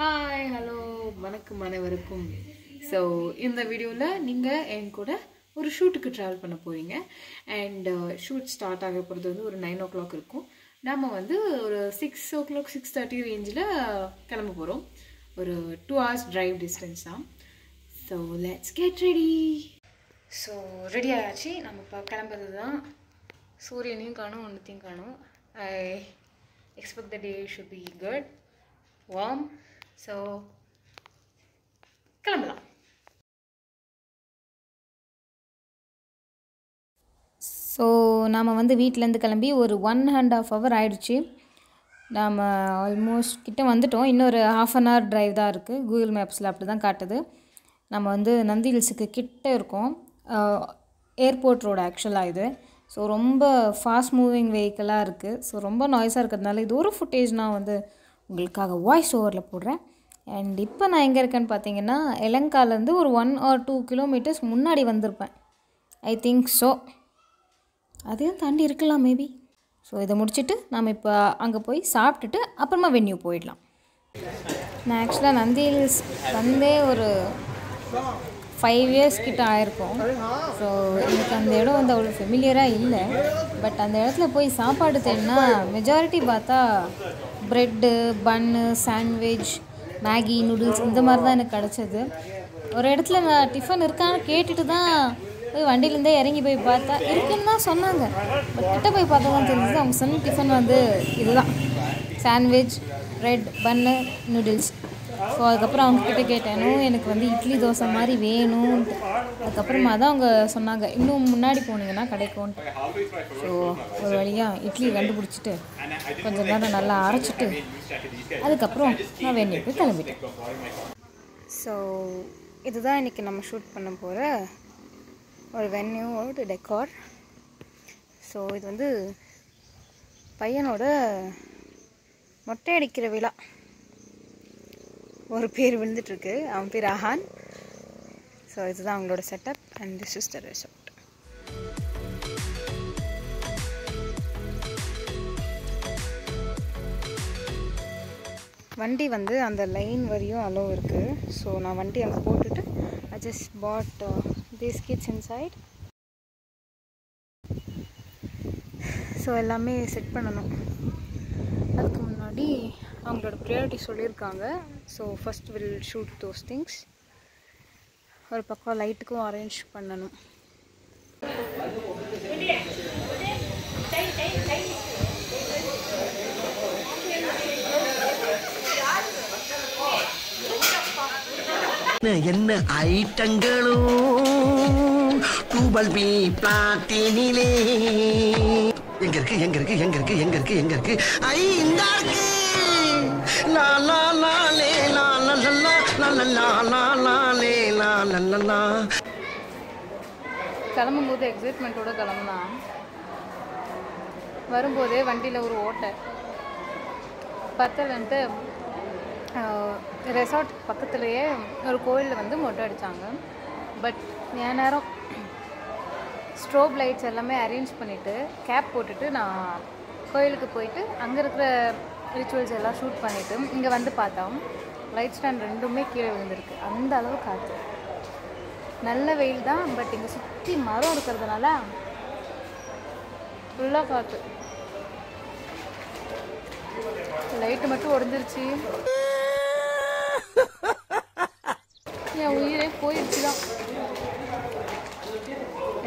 Hi hello வணக்கம் அனைவருக்கும். So இந்த வீடியோவில் நீங்கள் என் கூட ஒரு ஷூட்டுக்கு ட்ராவல் பண்ண போகிறீங்க. அண்ட் ஷூட் ஸ்டார்ட் ஆக போகிறது வந்து ஒரு 9 o'clock இருக்கும். நம்ம வந்து ஒரு 6 o'clock 6:30 ரேஞ்சில் கிளம்ப போகிறோம். ஒரு 2 hours டிரைவ் டிஸ்டன்ஸ் தான். So let's get ready. So ready ஆயாச்சு. நம்ம இப்போ கிளம்புறது தான். சூரியனையும் காணும், ஒன்றுத்தையும் காணும். I expect the day should be good, warm. So கிளம்பலாம். ஸோ நாம் வந்து வீட்டிலேருந்து கிளம்பி ஒரு 1.5 hour ஆயிடுச்சு. நாம் ஆல்மோஸ்ட் கிட்ட வந்துட்டோம். இன்னொரு 1/2 hour டிரைவ் தான் இருக்குது. கூகுள் மேப்ஸில் அப்படி தான் காட்டுது. நம்ம வந்து நந்தி ஹில்ஸுக்கு கிட்ட இருக்கோம். ஏர்போர்ட் ரோடு ஆக்சுவலாக இது. ஸோ ரொம்ப ஃபாஸ்ட் மூவிங் வெஹிக்கிளாக இருக்குது. ஸோ ரொம்ப நாய்ஸாக இருக்கிறதுனால இது ஒரு ஃபுட்டேஜ் நான் வந்து உங்களுக்காக வாய்ஸ் ஓவரில் போடுறேன். அண்ட் இப்போ நான் எங்கே இருக்கேன்னு பார்த்தீங்கன்னா, எலங்காலேருந்து ஒரு 1 or 2 kilometers முன்னாடி வந்திருப்பேன். I think so. அதையும் தாண்டி இருக்கலாம் மேபி. ஸோ இதை முடிச்சுட்டு நாம் இப்போ அங்கே போய் சாப்பிட்டுட்டு அப்புறமா வென்யூ போயிடலாம். நான் ஆக்சுவலாக நந்தி ஹில்ஸ் வந்தே ஒரு 5 years கிட்ட ஆயிருக்கும். ஸோ எனக்கு அந்த இடம் வந்து அவ்வளோ ஃபெமிலியராக இல்லை. பட் அந்த இடத்துல போய் சாப்பாடு தேடினா மெஜாரிட்டி பார்த்தா ப்ரெட்டு, பன்னு, சாண்ட்விச், மேகி, நூடுல்ஸ் இந்த மாதிரி தான் எனக்கு கிடச்சிது. ஒரு இடத்துல நான் டிஃபன் இருக்கான்னு கேட்டுட்டு தான் போய் வண்டியிலேருந்தே இறங்கி போய் பார்த்தா இருக்குன்னு தான் சொன்னாங்க. பட் கிட்ட போய் பார்த்தா தான் தெரிஞ்சுது அவங்க சொன்ன டிஃபன் வந்து இதுதான், சாண்ட்விச், ப்ரெட், பன்னு, நூடுல்ஸ். ஸோ அதுக்கப்புறம் அவங்கக்கிட்ட கேட்டேனோ எனக்கு வந்து இட்லி தோசை மாதிரி வேணும்ன்ட்டு. அதுக்கப்புறமா தான் அவங்க சொன்னாங்க இன்னும் முன்னாடி போனீங்கன்னா கிடைக்கும்ன்ட்டு. ஸோ ஒரு வழியாக இட்லி கண்டுபிடிச்சிட்டு கொஞ்சம் நேரம் நல்லா அரைச்சிட்டு அதுக்கப்புறம் நான் வென்யூக்கு கிளம்பிட்டேன். ஸோ இதுதான் இன்றைக்கி நம்ம ஷூட் பண்ண போகிற ஒரு வென்யூவோட டெக்கார். ஸோ இது வந்து பையனோட மொட்டை அடிக்கிற விழா. ஒரு பேர் விழுந்துட்டுருக்கு, அவன் பேர் அஹான். ஸோ இதுதான் அவங்களோட setup and this is the resort. வண்டி வந்து அந்த லைன் வரையும் அலோவ் இருக்குது. ஸோ நான் வண்டி அங்கே போட்டுட்டு I just put these kids inside. So எல்லாமே செட் பண்ணணும். அதுக்கு முன்னாடி அவங்களோட ப்ரையாரிட்டி சொல்லியிருக்காங்க. So first will shoot those things. ஒரு பக்கம் லைட்டுக்கும் அரேஞ்ச் பண்ணணும். என்ன ஐட்டங்களும் டூபல் பி பிளாட்டினிலே எங்க இருக்கு எங்க இருக்கு எங்க இருக்கு எங்க இருக்கு எங்க இருக்கு ஐ இந்த இருக்கு லா லா லா லே லா லா லா லா லா லா லா லே லா லா லா. கிளம்பும்போது எக்ஸைட்மெண்ட்டோட கிளம்புனா வரும்போதே வண்டியில் ஒரு ஓட்டை பத்தலன்ட்டு ரெசார்ட் பக்கத்துலேயே ஒரு கோயிலில் வந்து மொட்டை அடித்தாங்க. பட் என் நேரம் ஸ்ட்ரோப் லைட்ஸ் எல்லாமே அரேஞ்ச் பண்ணிவிட்டு கேப் போட்டுட்டு நான் கோயிலுக்கு போயிட்டு அங்கே இருக்கிற ரிச்சுவல்ஸ் எல்லாம் ஷூட் பண்ணிவிட்டு இங்கே வந்து பார்த்தோம் லைட் ஸ்டாண்ட் ரெண்டுமே கீழே விழுந்திருக்கு. அந்த அளவு காற்று, நல்ல வெயில் தான். பட் இங்கே சுற்றி மரம் இருக்கிறதுனால ஃபுல்லாக காற்று. லைட்டு மட்டும் உடஞ்சிருச்சு. என் உயிரே போயிடுச்சு தான்.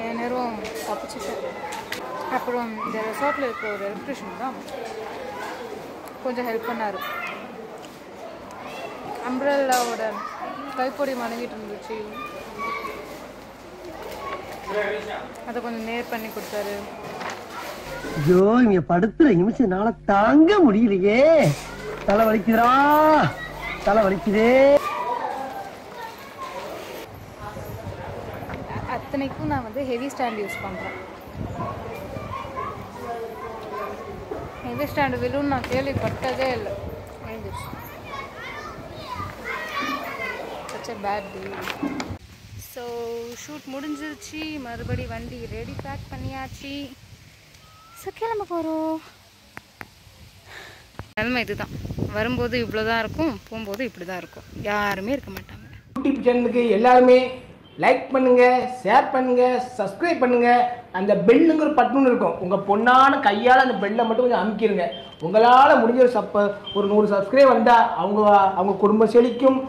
என் நேரம் தப்பிச்சிட்டேன். அப்புறம் இந்த ரெசார்ட்டில் இருக்கிற ஒரு எலக்ட்ரிஷியன் தான் கொஞ்சம் ஹெல்ப் பண்ணார். அம்ப்ரெல்லாவோட கைப்பொடி மணங்கிட்டு இருந்துச்சு, அதை கொஞ்சம் நேர் பண்ணி கொடுத்தாரு. ஐயோ இங்க படுத்துற நிமிஷம்னால தாங்க முடியலையே. தலை வலிக்குதுடா, தலை வலிக்குதே. அத்தனைக்கும் நான் வந்து ஹெவி ஸ்டாண்ட் யூஸ் பண்ணுறேன். ஹெவி ஸ்டாண்டு விழுன்னு நான் கேள்விப்பட்டதே இல்லை. Such a bad deal. So shoot முடிஞ்சிருச்சு. மறுபடி வண்டி ரெடி பேக் பண்ணியாச்சு. ஸோ கிளம்ப போகிறோம். நிலைமை இதுதான். வரும்போது இவ்வளோ தான் இருக்கும், போகும்போது இப்படி தான் இருக்கும். யாருமே இருக்க மாட்டாங்க. யூடியூப் சேனலுக்கு எல்லாருமே லைக் பண்ணுங்கள், ஷேர் பண்ணுங்கள், சப்ஸ்கிரைப் பண்ணுங்கள். அந்த பெல்லுங்கிற பட்டன் இருக்கும், உங்கள் பொண்ணான கையால் அந்த பெல்லை மட்டும் கொஞ்சம் அமுக்கிடுங்க. உங்களால் முடிஞ்ச ஒரு 100 சப்ஸ்கிரைப் வந்தால் அவங்க குடும்பம் செழிக்கும்.